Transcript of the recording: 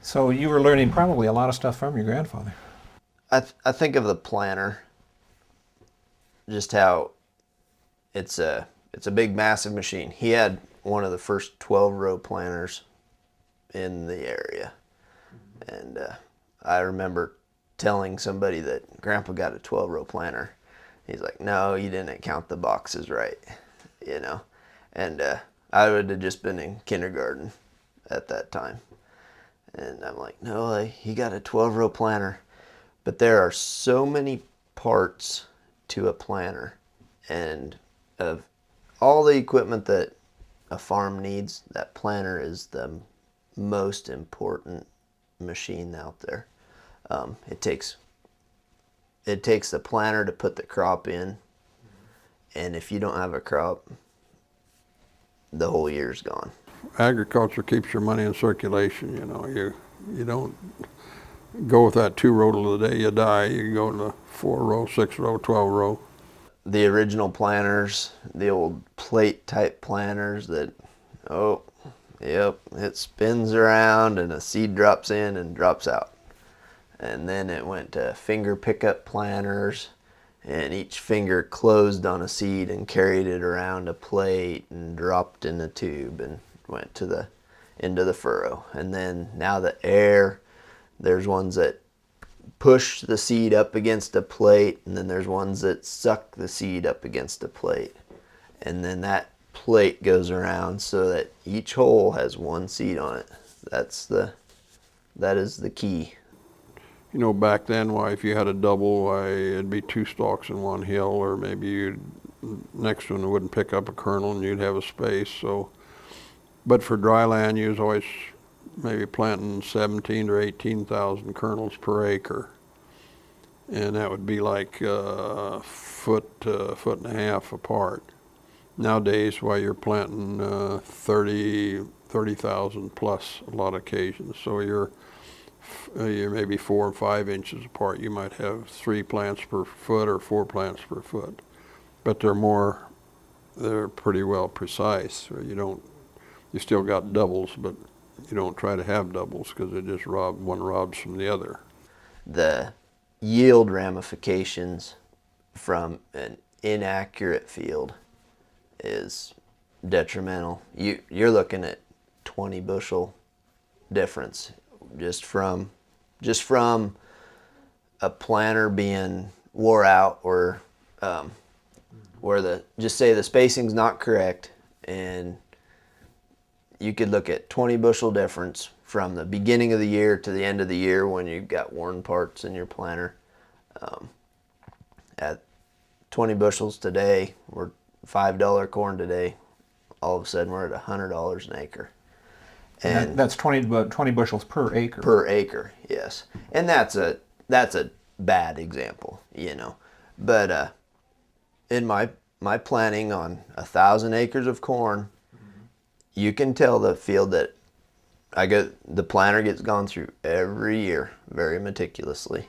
So you were learning probably a lot of stuff from your grandfather. I think of the planter, just how it's a big, massive machine. He had one of the first 12-row planters in the area, and I remember telling somebody that Grandpa got a 12-row planter. He's like, "No, you didn't count the boxes right," you know, and I would have just been in kindergarten at that time, and I'm like, "No, he got a 12-row planter," but there are so many parts to a planter, and of all the equipment that a farm needs, that planter is the most important machine out there. It takes the planter to put the crop in, and if you don't have a crop, the whole year's gone. Agriculture keeps your money in circulation. You know, you don't go with that 2-row till the day you die. You go to the 4-row, 6-row, 12-row. The original planters, the old plate type planters that, oh, yep, it spins around and a seed drops in and drops out. And then it went to finger pickup planters, and each finger closed on a seed and carried it around a plate and dropped in a tube and went to the into the furrow. And then now the air, there's ones that push the seed up against a plate, and then there's ones that suck the seed up against a plate, and then that plate goes around so that each hole has one seed on it. That is the key. You know, back then, why, if you had a double, why, it'd be 2 stalks in one hill, or maybe you'd, next one wouldn't pick up a kernel and you'd have a space. So, but for dry land, you was always maybe planting 17 or 18,000 kernels per acre. And that would be like a foot and a half apart. Nowadays, why, you're planting 30,000 plus a lot of occasions. So you're maybe 4 or 5 inches apart. You might have 3 plants per foot or 4 plants per foot, but they're pretty well precise. You still got doubles, but you don't try to have doubles because one robs from the other. The yield ramifications from an inaccurate field is detrimental. You're looking at 20 bushel difference just from a planter being wore out, or where just say the spacing's not correct, and you could look at 20 bushel difference from the beginning of the year to the end of the year when you've got worn parts in your planter. At 20 bushels today, we're $5 corn today. All of a sudden, we're at $100 an acre. And that's 20 bushels per acre. Per acre, yes. And that's a bad example, you know. But in my planting on 1,000 acres of corn, you can tell the field that the planter gets gone through every year very meticulously.